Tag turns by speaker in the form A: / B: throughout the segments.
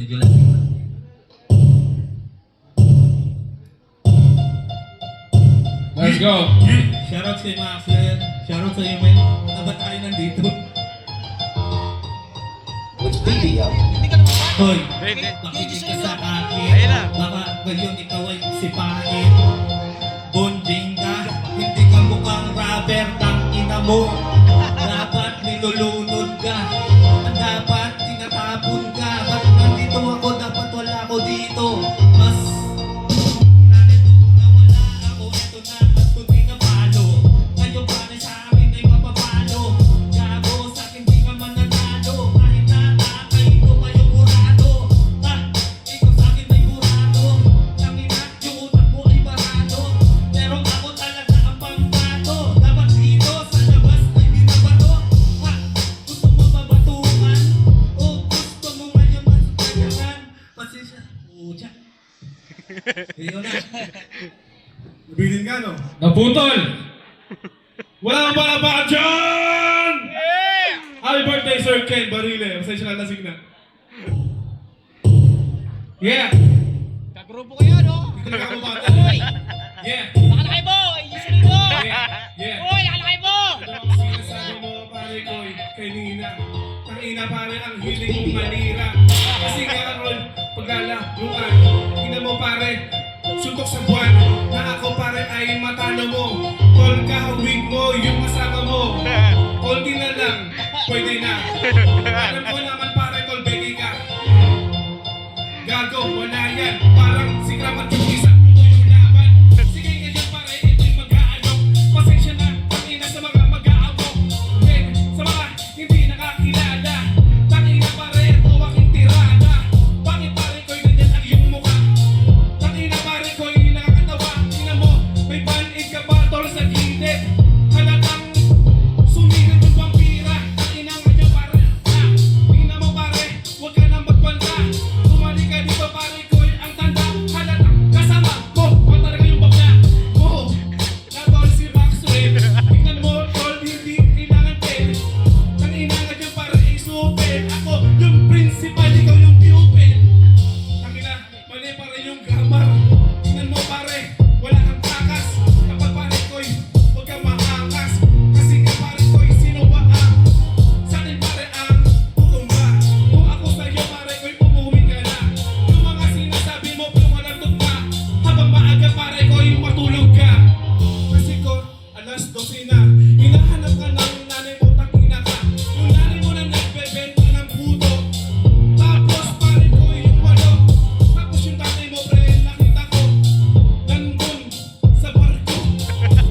A: Let's go!
B: Shoutout kay Maxler. Shoutout sa iyo, men. Ano ba tayo nandito?
C: Which baby up?
B: Hoy,
D: Hindi.
B: makinig ka sa akin.
D: Ayun na.
B: Baka ngayon ikaw ay sipain. Bonjing ka, hindi ka mukhang rubber, tangina mo. Dapat nilulunod ka. Dapat tinatapon ka. Ba't nandito ako? Dapat wala ako dito. Mas nandito na wala ako. Ito na at kundi na palo. Ngayon pare sa akin ay mapapalo. Gago sa akin di ka mananalo. Kahit natakay ko kayo burado. Ikaw sa akin ay burado. Tangina yung utak mo ay barado. Pero ako talaga ang pangbato. Dapat dito sa labas ay binabato. Gusto mo babatukan? O gusto mo ngayon masutayakan? Pasensya. Pucha. Ayun na.
A: Bilin ka, no? Naputol! Wala kang palabaan dyan! Happy birthday, Sir Ken Barile. Pasensya na, lasing na. Yeah!
D: Kagrupo kayo, no?
A: Dito na ako bata.
D: Uy!
A: Yeah!
D: Nakalakay mo! Ayusin mo!
A: Yeah! Yeah!
D: Uy! Nakalakay mo!
A: Ito ang sinasabi mo, pare ko, kay Nina. Tangina, pare, ang hiling mong manira. Kasi nga, Rol, paglalaruan. Tingnan mo, pare, suntok sa buwan. Na ako, pare, ay matalo mo. Tol, kahawig mo, yung kasama mo. Konti na lang, pwede na. Alam ko naman, pare, tol, begi ka. Gago, wala yan. Parang si Kramat yung isa. Ito yung laban. Sige ngayon, pare, ito yung mag-aalok. Pasensya na, tangina sa mga mag-aawok. Sa mga hindi nakakilala. Tangina, pare, ito aking tirada. Bakit, pare, ko'y ganyan ang iyong mukha? Tangina, pare, ko'y nakakatawa. Tingnan mo, may pan-in ka ba, tol, sa gilid? Halatang sumilid yung vampira. Tangina ngayon, pare, tingnan mo, pare, huwag ka nang magpanta. Tumali ka dito, pare, ko'y ang tanda. Halatang kasama mo, huwag talaga yung bakla mo. Na tol, si Maxwell. Tingnan mo, tol, hindi kailangan pwede. Tangina ngayon, pare, ay super. Ako yung principal, ikaw yung pupil. Tangina, mali pare yung grammar. Tingnan mo, pare, wala kang takas. Kapag pare ko'y huwag kang maangas. Kasi ka pare ko'y sino ba ang sa akin pare ang tutumba. Kung ako sa'yo pare ko'y umuwi ka na. Yung mga sinasabi mo pumalantot ka. Habang maaga pare ko'y matulog ka. Kasi ko alas 12 na. Hinahanap ka ng nanay mo, tangina ka. Yung nanay mo na nagbebenta ng puto. Tapos pare ko'y yung walo. Tapos yung tatay mo pre, nakita ko nandun sa barko.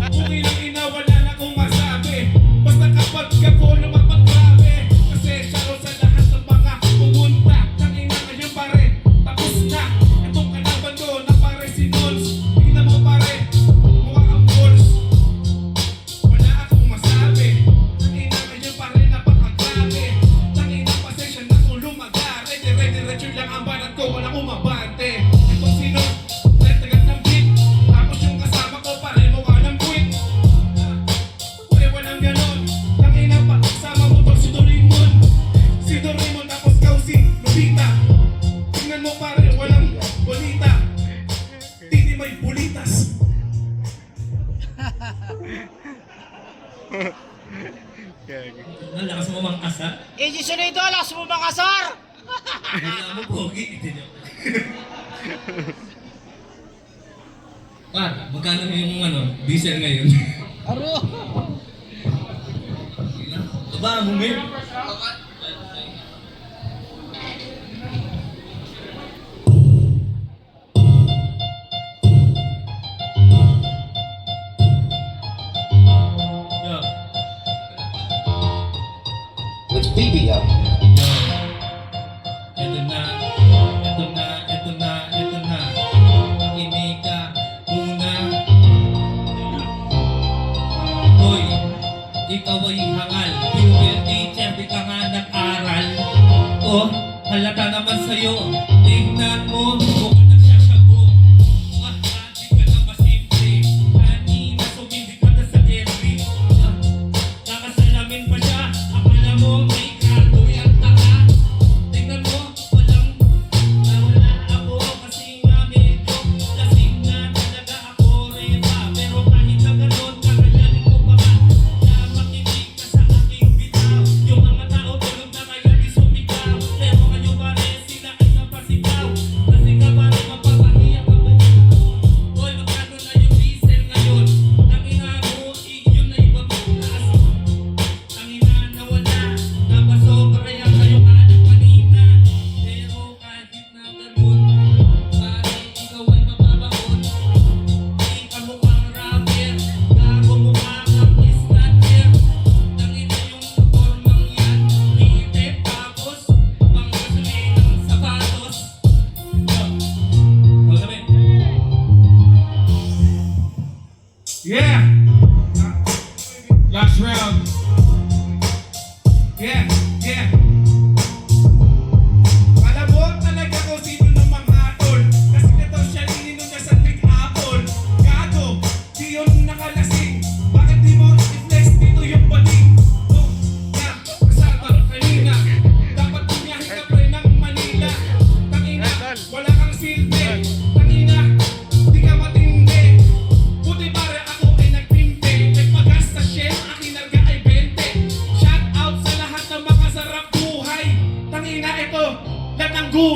A: Uwi ng ina, wala na akong masabi. Basta kapag ako lumapag grabe. Kasi siya sa lahat ng mga pumunta. Tangina ngayon pare, tapos na. Itong kalaban ko na pare si Nons. Tingnan mo pare, mukha kang balls. Wala akong masabi. Tangina ngayon pare, napakagrabe. Tangina pasensya na kung lumagare. Dire-diretso lang ang banat ko, walang umabante. Itong sino, tagat ng beat. Tapos yung kasama ko pare, mukha ng quit. Pre, walang ganon. Tangina pa, kasama mo tol si Doraemon. Si Doraemon tapos ikaw si Nobita. Tingnan mo pare, walang bolita. Titi may bulitas.
B: Ang lakas mo mangkasa.
D: Ayusin ito! Lakas mo makasar!
B: Kaya mo, pogi. Par, magkano yung diesel ngayon?
D: Aro!
B: Aba, mo, men. Yeah.
C: Which baby up?
B: Ito na, ito na, ito na, ito na. Makinig ka muna. Hoy, ikaw ay hangal. Pupil teacher, di ka nga nag-aral. Oh, halata naman sa'yo. Tingnan mo, mukha nagsasabo. Di ka na ba simple? Kanina sumindi ka na sa Jerry. Nakasalamin pa siya. Akala mo may karto yung taka. Tingnan mo, walang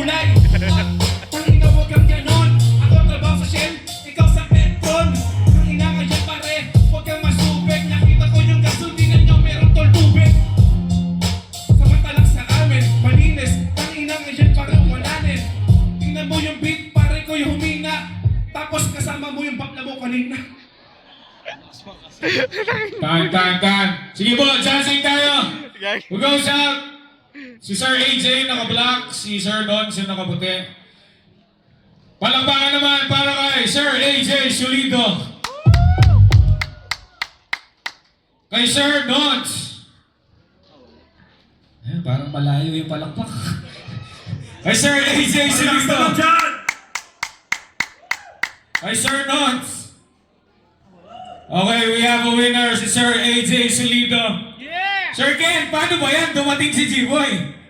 A: kulay. Tangina, huwag kang ganon. Ako trabaho sa Shell, ikaw sa Petron. Tangina ka dyan pare, huwag kang masubek. Nakita ko yung gasolina nyo, meron tol tubig. Samantalang sa amin, malinis. Tangina ka dyan pare, walanin. Tingnan mo yung beat, pare ko yung humina. Tapos kasama mo yung bakla mo kanina.
E: Tahan. Sige po, dancing tayo. We'll go sa si Sir AJ naka-black, si Sir Nons yung nakaputi. Palakpakan naman para kay Sir AJ Solido. Kay Sir Nons. Ayun, parang malayo yung palakpak. Kay Sir AJ Solido. Kay Sir Nons. Okay, we have a winner, si Sir AJ Solido.
D: Yeah!
E: Sir Ken, paano ba yan? Dumating si G-Boy.